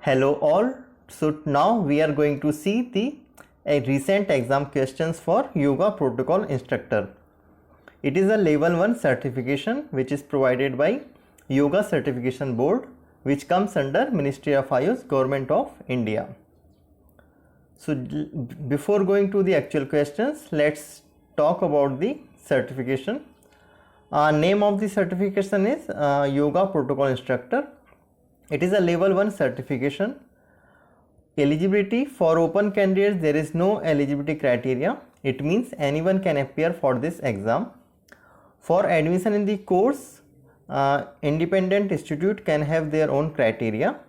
Hello all. So now we are going to see the recent exam questions for Yoga Protocol Instructor. It is a level 1 certification which is provided by Yoga Certification Board, which comes under Ministry of Ayush, Government of India. So before going to the actual questions, let's talk about the certification. Name of the certification is Yoga Protocol Instructor. It is a level 1 certification. Eligibility for open candidates, there is no eligibility criteria. It means anyone can appear for this exam. For admission in the course, independent institute can have their own criteria.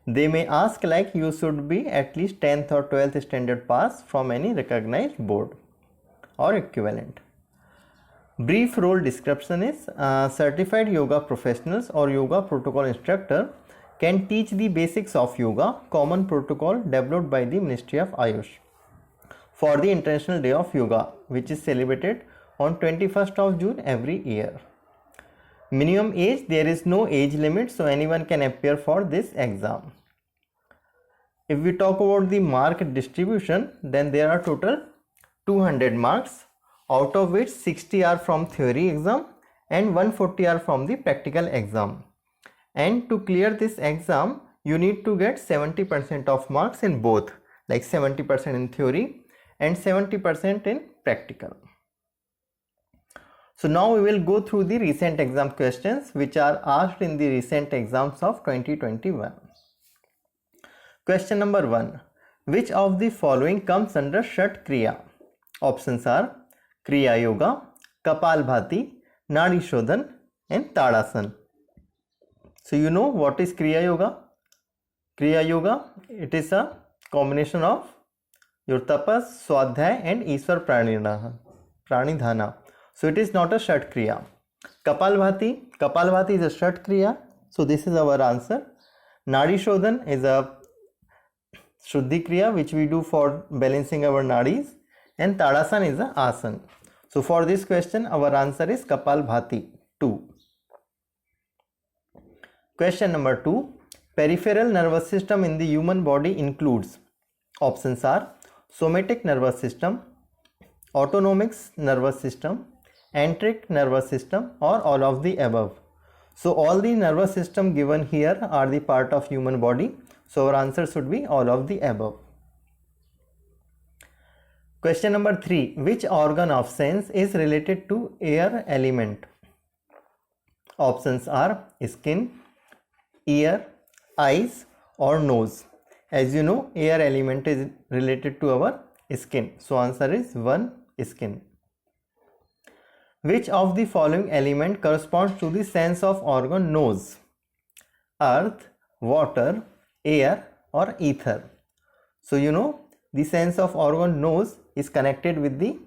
They may ask like you should be at least 10th or 12th standard pass from any recognized board or equivalent. Brief role description is certified yoga professionals or yoga protocol instructor can teach the basics of yoga, common protocol developed by the Ministry of Ayush for the International Day of Yoga, which is celebrated on 21st of June every year. Minimum age, there is no age limit, so anyone can appear for this exam. If we talk about the mark distribution, then there are total 200 marks, out of which 60 are from theory exam and 140 are from the practical exam. And to clear this exam, you need to get 70% of marks in both, like 70% in theory and 70% in practical. So now we will go through the recent exam questions which are asked in the recent exams of 2021. Question number 1. Which of the following comes under Shat Kriya? Options are Kriya Yoga, Kapalbhati, Nadi Shodhan and Tadasan. So you know what is Kriya Yoga? Kriya Yoga, it is a combination of your tapas, swadhyay and Ishwar pranidhana. So it is not a Shat Kriya. Kapalbhati is a Shat Kriya. So this is our answer. Nadi Shodhan is a Shuddhi Kriya which we do for balancing our nadis. And Tadasan is a Asan. So for this question our answer is Kapalbhati 2. Question number 2. Peripheral nervous system in the human body includes. Options are somatic nervous system, autonomic nervous system, enteric nervous system or all of the above. So all the nervous system given here are the part of human body. So our answer should be all of the above. Question number 3. Which organ of sense is related to air element? Options are skin, ear, eyes or nose. As you know, air element is related to our skin. So answer is 1, skin. Which of the following element corresponds to the sense of organ nose? Earth, water, air or ether. So you know the sense of organ nose is connected with the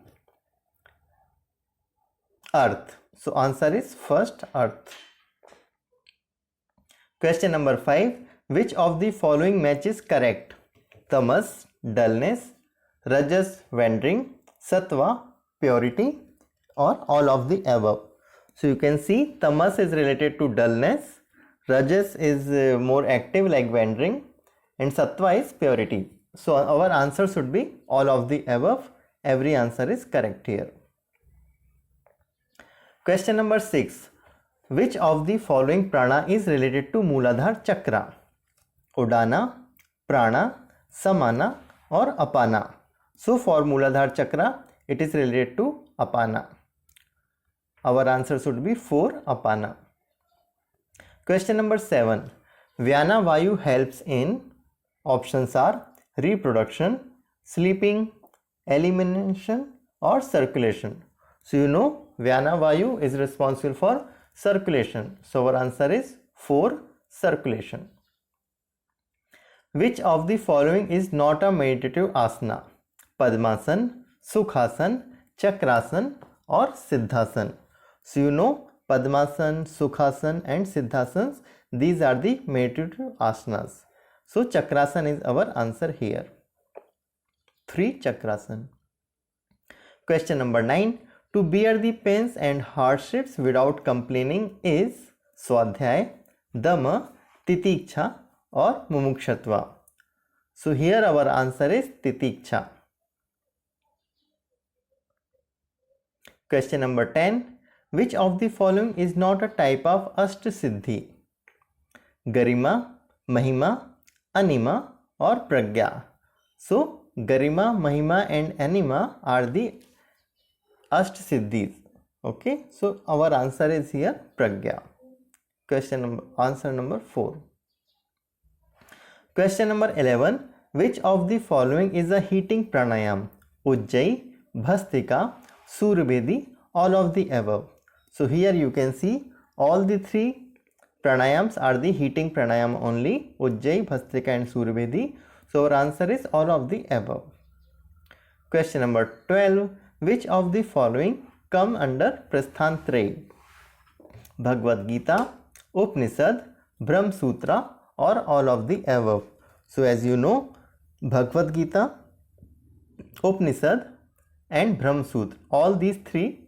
earth. So answer is first, earth. Question number 5. Which of the following match is correct? Tamas, dullness, rajas, wandering, sattva, purity or all of the above. So you can see tamas is related to dullness, rajas is more active like wandering and sattva is purity. So our answer should be all of the above. Every answer is correct here. Question number 6. Which of the following prana is related to Mooladhara Chakra? Udana, Prana, Samana or Apana. So for Mooladhara Chakra, it is related to Apana. Our answer should be 4, Apana. Question number 7. Vyana Vayu helps in. Options are reproduction, sleeping, elimination or circulation. So you know Vyana Vayu is responsible for circulation. So our answer is 4, circulation. Which of the following is not a meditative asana? Padmasan, Sukhasan, Chakrasan or Siddhasan. So you know Padmasan, Sukhasan and Siddhasans, these are the meditative asanas. So Chakrasan is our answer here. 3, Chakrasan. Question number 9. To bear the pains and hardships without complaining is Swadhyay, Dama, Titiksha or mumukshvatva? So here our answer is titiksha. Question number 10. Which of the following is not a type of Ashtasiddhi? Garima, Mahima, Anima or Pragya? So Garima, Mahima and Anima are the Ashtasiddhis. Okay, so our answer is here Pragya. Answer number 4. Question number 11. Which of the following is a heating pranayam? Ujjayi, Bhastika, Surbedi, all of the above. So here you can see all the 3 pranayams are the heating pranayam only, Ujjayi, Bhastika and Surbedi. So our answer is all of the above. Question number 12. Which of the following come under Prasthantrayi? Bhagavad Gita, Upanishad, Brahma Sutra or all of the above. So as you know, Bhagavad Gita, Upanishad and Brahma Sutra, all these 3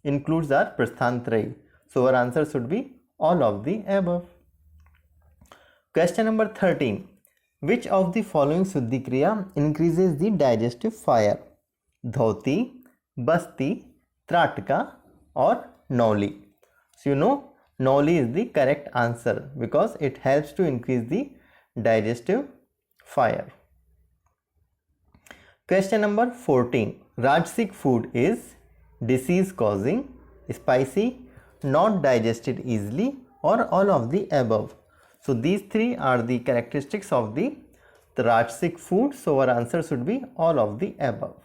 includes our Prasthantrayi. So our answer should be all of the above. Question number 13. Which of the following Shuddhi Kriya increases the digestive fire? Dhoti, Basti, Tratka or Nauli? So you know Nauli is the correct answer because it helps to increase the digestive fire. Question number 14. Rajasic food is disease causing, spicy, not digested easily or all of the above. So these 3 are the characteristics of the Rajasic food. So our answer should be all of the above.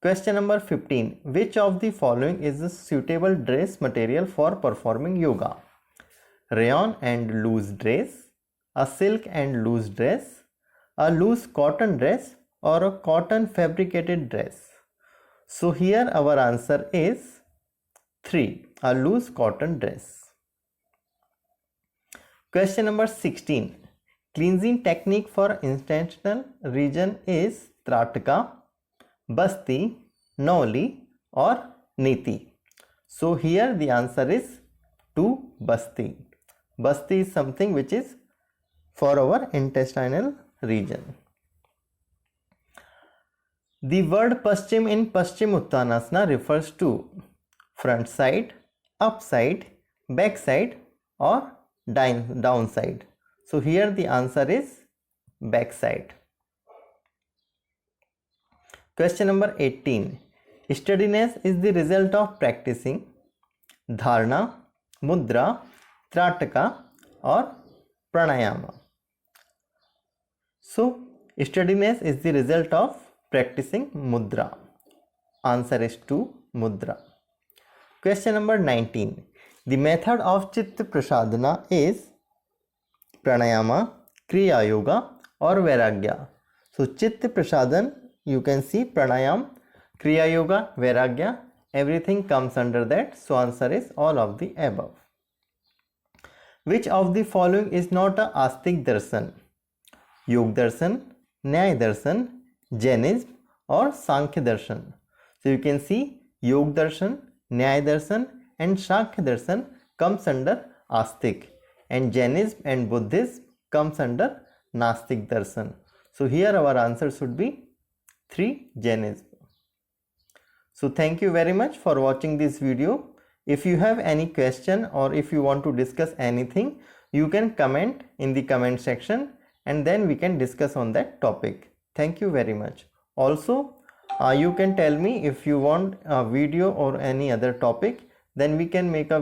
Question number 15. Which of the following is a suitable dress material for performing yoga? Rayon and loose dress, a silk and loose dress, a loose cotton dress or a cotton fabricated dress? So here our answer is 3, a loose cotton dress. Question number 16. Cleansing technique for intestinal region is Tratka, Basti, Nauli or Niti? So here the answer is 2, Basti. Basti is something which is for our intestinal region. The word Paschim in Paschimottanasana refers to front side, up side, back side or down side. So here the answer is back side. Question number 18. Steadiness is the result of practicing Dharana, Mudra, Trataka or Pranayama? So steadiness is the result of practicing Mudra. Answer is 2, Mudra. Question number 19. The method of Chitta Prasadana is Pranayama, Kriya Yoga or Vairagya? So Chitta Prasadan, you can see Pranayam, Kriya Yoga, Vairagya, everything comes under that. So answer is all of the above. Which of the following is not a Astik Darshan? Yog Darshan, Nyaya Darshan, Jainism or Sankhya Darshan? So you can see Yog Darshan, Nyaya Darshan and Sankhya Darshan comes under Astik, and Jainism and Buddhism comes under Nastik Darshan. So here our answer should be 3, Jainism. So thank you very much for watching this video. If you have any question or if you want to discuss anything, you can comment in the comment section and then we can discuss on that topic. Thank you very much. Also, you can tell me if you want a video or any other topic, then we can make a